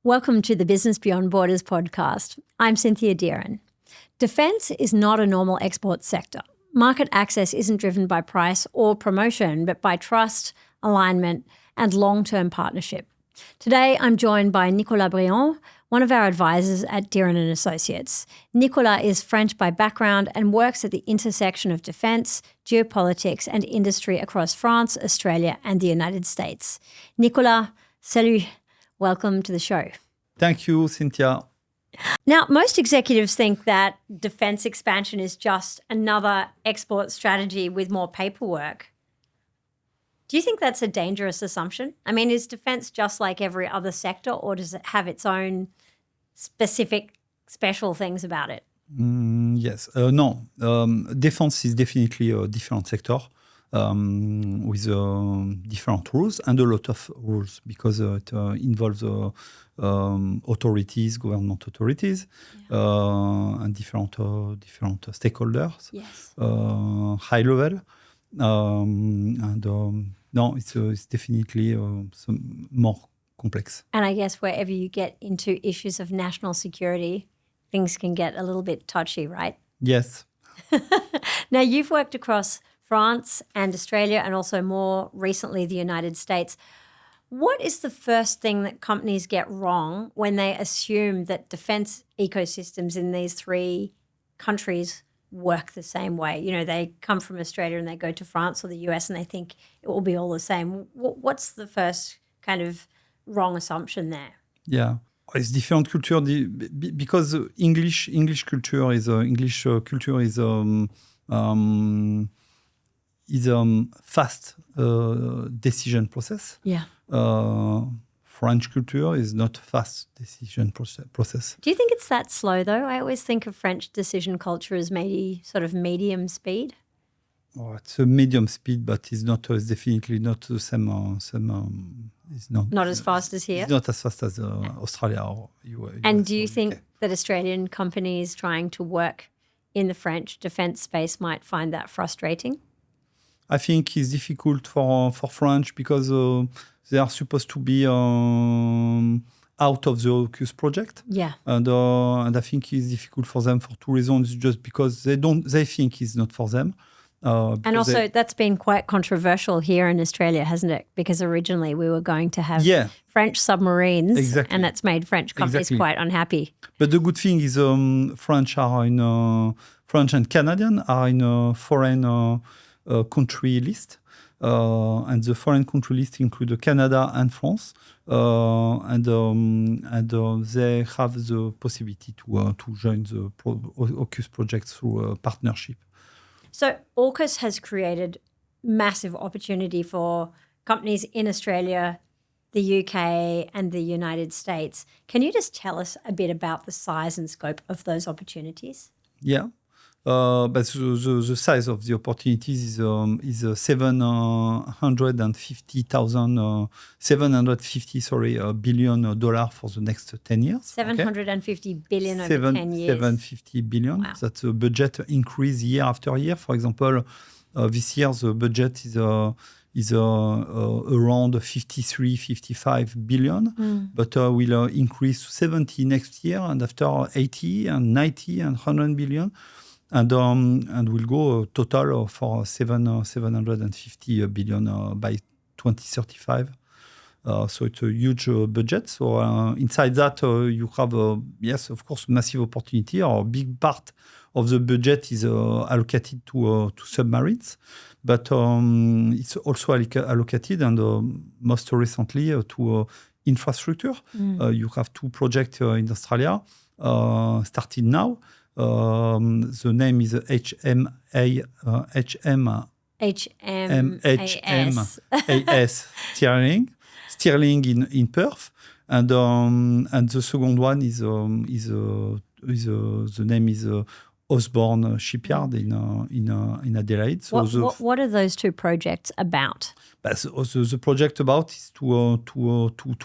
Welcome to the Business Beyond Borders podcast. I'm Cynthia Dearin. Defence is not a normal export sector. Market access isn't driven by price or promotion, but by trust, alignment, and long-term partnership. Today, I'm joined by Nicolas Briand, one of our advisors at Dearin Associates. Nicolas is French by background and works at the intersection of defence, geopolitics, and industry across France, Australia, and the United States. Nicolas, salut. Welcome to the show. Thank you, Cynthia. Now, most executives think that defence expansion is just another export strategy with more paperwork. Do you think that's a dangerous assumption? I mean, is defence just like every other sector, or does it have its own specific, special things about it? Yes. No. Defense is definitely a different sector with different rules and a lot of rules because it involves authorities, government authorities, and different stakeholders, yes. High level. No, it's definitely some more complex. And I guess wherever you get into issues of national security, things can get a little bit touchy, right? Yes. Now, you've worked across France and Australia and also more recently the United States. What is the first thing that companies get wrong when they assume that defence ecosystems in these three countries work the same way? You know, they come from Australia and they go to France or the US and they think it will be all the same. What's the first kind of wrong assumption there? Yeah. It's different culture because English culture is fast decision process. Yeah. French culture is not fast decision process. Do you think it's that slow though? I always think of French decision culture as maybe sort of medium speed. Oh, it's a medium speed, but it's not. It's definitely not the same. It's not as fast as here. It's not as fast as Australia or US. And do you think that Australian companies trying to work in the French defence space might find that frustrating? I think it's difficult for French because they are supposed to be out of the AUKUS project. Yeah. And I think it's difficult for them for two reasons. Just because they think it's not for them. And also that's been quite controversial here in Australia, hasn't it? Because originally we were going to have French submarines. Exactly. And that's made French companies quite unhappy. But the good thing is French and Canadian are in a foreign country list. And the foreign country list include Canada and France. And they have the possibility to join the AUKUS project through a partnership. So AUKUS has created massive opportunity for companies in Australia, the UK and the United States. Can you just tell us a bit about the size and scope of those opportunities? Yeah. But the size of the opportunities is $750 billion for the next 10 years. 750 billion over 10 years. 750 billion. Wow. That's a budget increase year after year. For example, this year the budget is around 55 billion, but will increase to 70 next year, and after 80 and 90 and 100 billion. And we'll go total for 750 billion by 2035. So it's a huge budget. So inside that, you have, yes, of course, massive opportunity. A big part of the budget is allocated to submarines, but it's also allocated, and most recently to infrastructure. You have two projects in Australia starting now. The name is HMAS Stirling in Perth, and the second one is the name is Osborne Shipyard in Adelaide. So what are those two projects about? The project about is to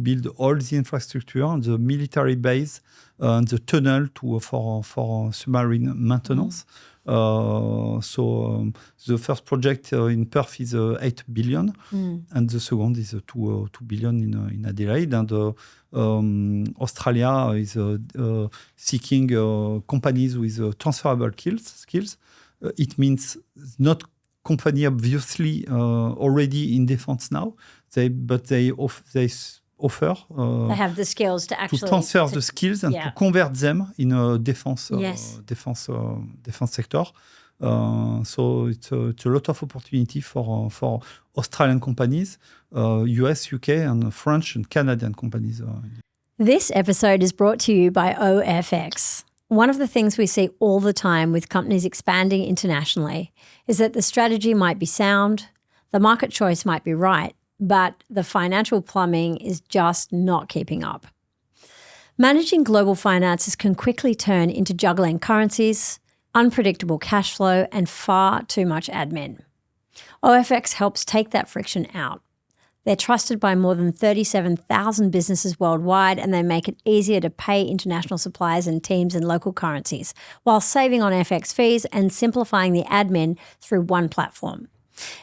build all the infrastructure and the military base and the tunnel for submarine maintenance. So the first project in Perth is 8 billion, and the second is 2 billion in Adelaide. And Australia is seeking companies with transferable skills. It means not company obviously already in defense now, but they offer. They have the skills to actually transfer the skills and to convert them in a defense sector. So it's a lot of opportunity for Australian companies, US, UK, and French and Canadian companies. This episode is brought to you by OFX. One of the things we see all the time with companies expanding internationally is that the strategy might be sound, the market choice might be right, but the financial plumbing is just not keeping up. Managing global finances can quickly turn into juggling currencies, unpredictable cash flow, and far too much admin. OFX helps take that friction out. They're trusted by more than 37,000 businesses worldwide, and they make it easier to pay international suppliers and teams in local currencies, while saving on FX fees and simplifying the admin through one platform.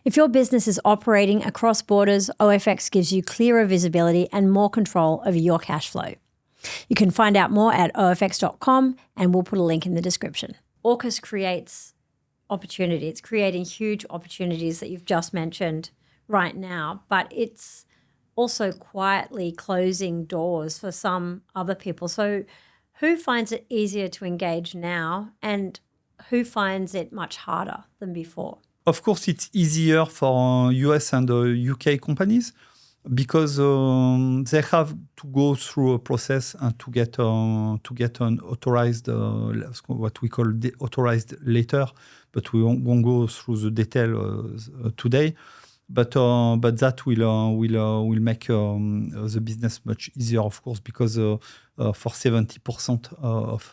If your business is operating across borders, OFX gives you clearer visibility and more control over your cash flow. You can find out more at ofx.com, and we'll put a link in the description. AUKUS creates opportunity. It's creating huge opportunities that you've just mentioned right now, but it's also quietly closing doors for some other people. So who finds it easier to engage now, and who finds it much harder than before? Of course, it's easier for US and UK companies because they have to go through a process and to get an authorized, what we call the authorized letter, but we won't go through the detail today. But that will make the business much easier, of course, because for 70% of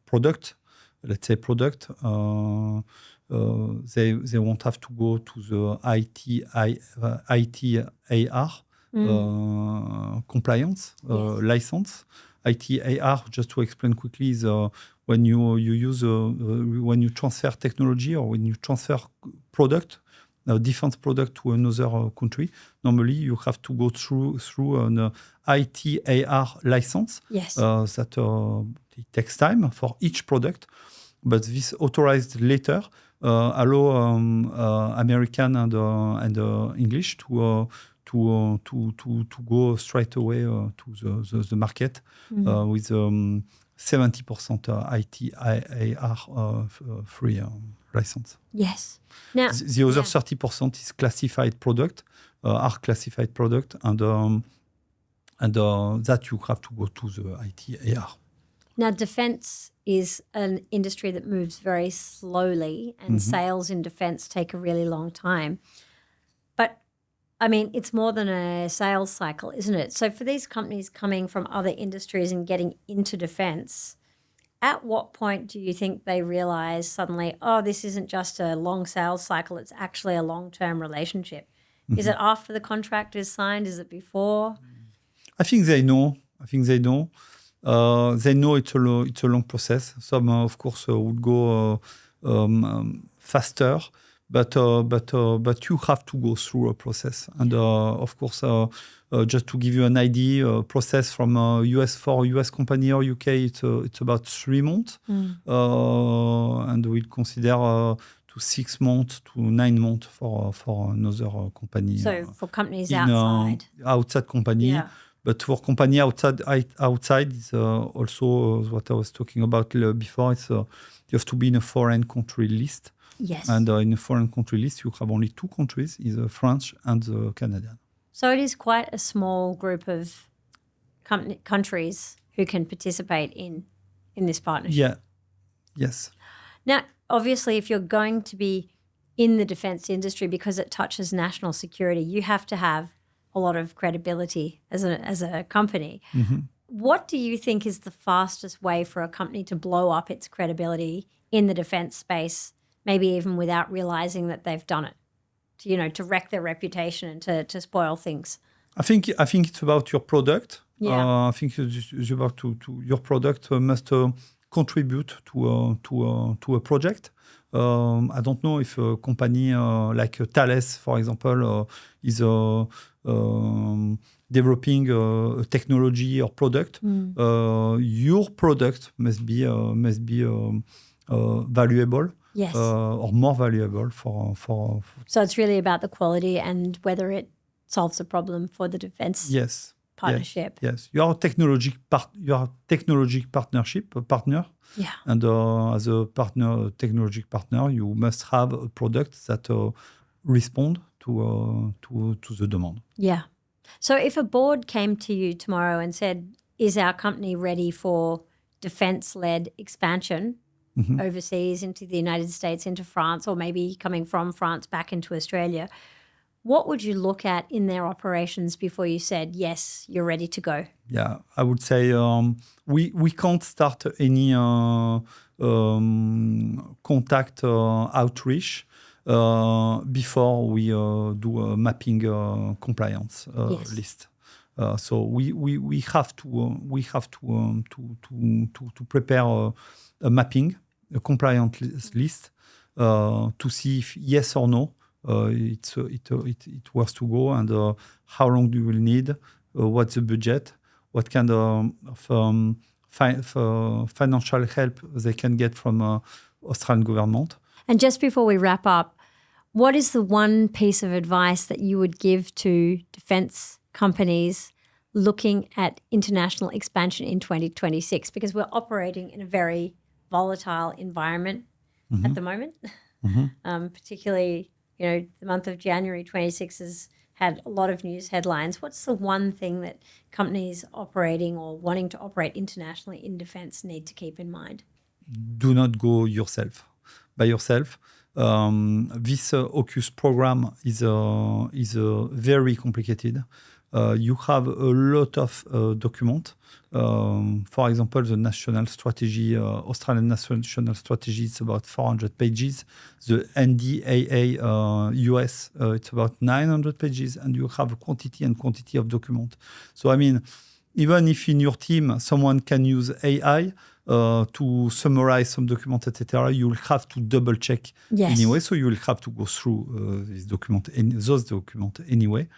product, let's say product, they won't have to go to the ITAR compliance license. ITAR, just to explain quickly, is when you use when you transfer technology or when you transfer product, a defense product to another country. Normally, you have to go through an ITAR license. Yes. That it takes time for each product, but this authorized letter allow American and English to go straight away to the market with 70% ITAR free license. Yes. Now the other 30% is classified product, are classified product, and that you have to go to the ITAR. Now, defense is an industry that moves very slowly, and sales in defense take a really long time. But, I mean, it's more than a sales cycle, isn't it? So for these companies coming from other industries and getting into defense, at what point do you think they realize suddenly, oh, this isn't just a long sales cycle, it's actually a long-term relationship? Is it after the contract is signed? Is it before? I think they know. They know it's a long process. Some, of course, would go faster, but you have to go through a process. And of course, just to give you an idea, process from US company or UK, it's about 3 months, and we'll consider to 6 months to 9 months for another company. So for companies outside company. Yeah. But for company outside is also what I was talking about before. It's you have to be in a foreign country list. Yes. And in a foreign country list, you have only 2 countries, is French and Canadian. So it is quite a small group of countries who can participate in this partnership. Yeah. Yes. Now, obviously, if you're going to be in the defense industry because it touches national security, you have to have a lot of credibility as a company. What do you think is the fastest way for a company to blow up its credibility in the defense space, maybe even without realizing that they've done it, to wreck their reputation and to spoil things? I think it's about your product. Yeah. I think it's about to your product must contribute to a project. I don't know if a company like Thales, for example, is developing a technology or product. Your product must be valuable. Yes. Or more valuable for. So it's really about the quality and whether it solves a problem for the defense partnership. Yes. You are a technology partnership partner. Yeah. And as a technology partner, you must have a product that respond to the demand. Yeah. So if a board came to you tomorrow and said, is our company ready for defense-led expansion overseas into the United States, into France, or maybe coming from France back into Australia, what would you look at in their operations before you said, yes, you're ready to go? Yeah, I would say we can't start any contact outreach before we do a mapping compliance list. So we have to prepare a mapping, a compliance list to see if yes or no it was to go, and how long do you will need, what's the budget, what kind of financial help they can get from Australian government. And just before we wrap up, what is the one piece of advice that you would give to defense companies looking at international expansion in 2026? Because we're operating in a very volatile environment at the moment, particularly, the month of January 26 has had a lot of news headlines. What's the one thing that companies operating or wanting to operate internationally in defense need to keep in mind? Do not go by yourself. This AUKUS program is very complicated. You have a lot of documents. For example, the national strategy, Australian national strategy, is about 400 pages. The NDAA US, it's about 900 pages, and you have quantity of documents. So, I mean, even if in your team someone can use AI to summarize some documents, etc., you will have to double check anyway. So you will have to go through those documents anyway.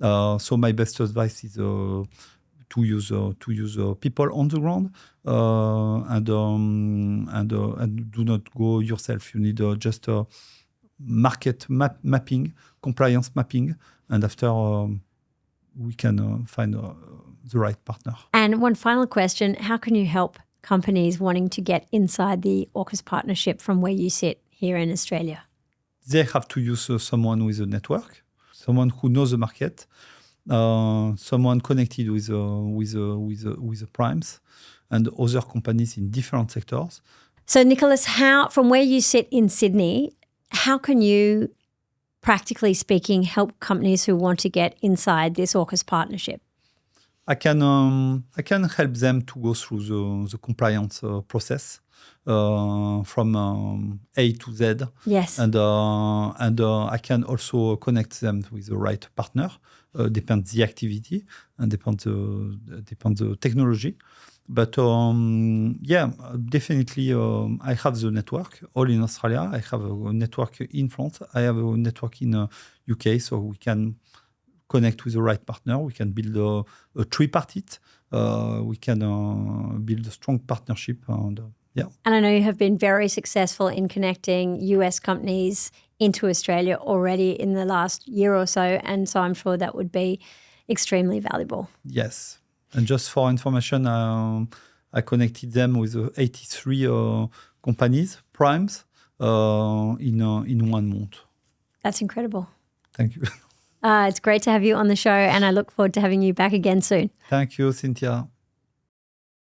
So my best advice is to use people on the ground and do not go yourself. You need just market mapping, compliance mapping, and after we can find the right partner. And one final question: how can you help companies wanting to get inside the AUKUS partnership from where you sit here in Australia? They have to use someone with a network, someone who knows the market, someone connected with the primes and other companies in different sectors. So, Nicolas, from where you sit in Sydney, how can you, practically speaking, help companies who want to get inside this AUKUS partnership? I can help them to go through the compliance process from A to Z. Yes. And I can also connect them with the right partner. Depends the activity and depends the technology. But definitely I have the network all in Australia. I have a network in France. I have a network in UK, so we can connect with the right partner. We can build a tripartite. We can build a strong partnership. And I know you have been very successful in connecting US companies into Australia already in the last year or so. And so I'm sure that would be extremely valuable. Yes. And just for information, I connected them with 83 companies, primes, in 1 month. That's incredible. Thank you. It's great to have you on the show, and I look forward to having you back again soon. Thank you, Cynthia.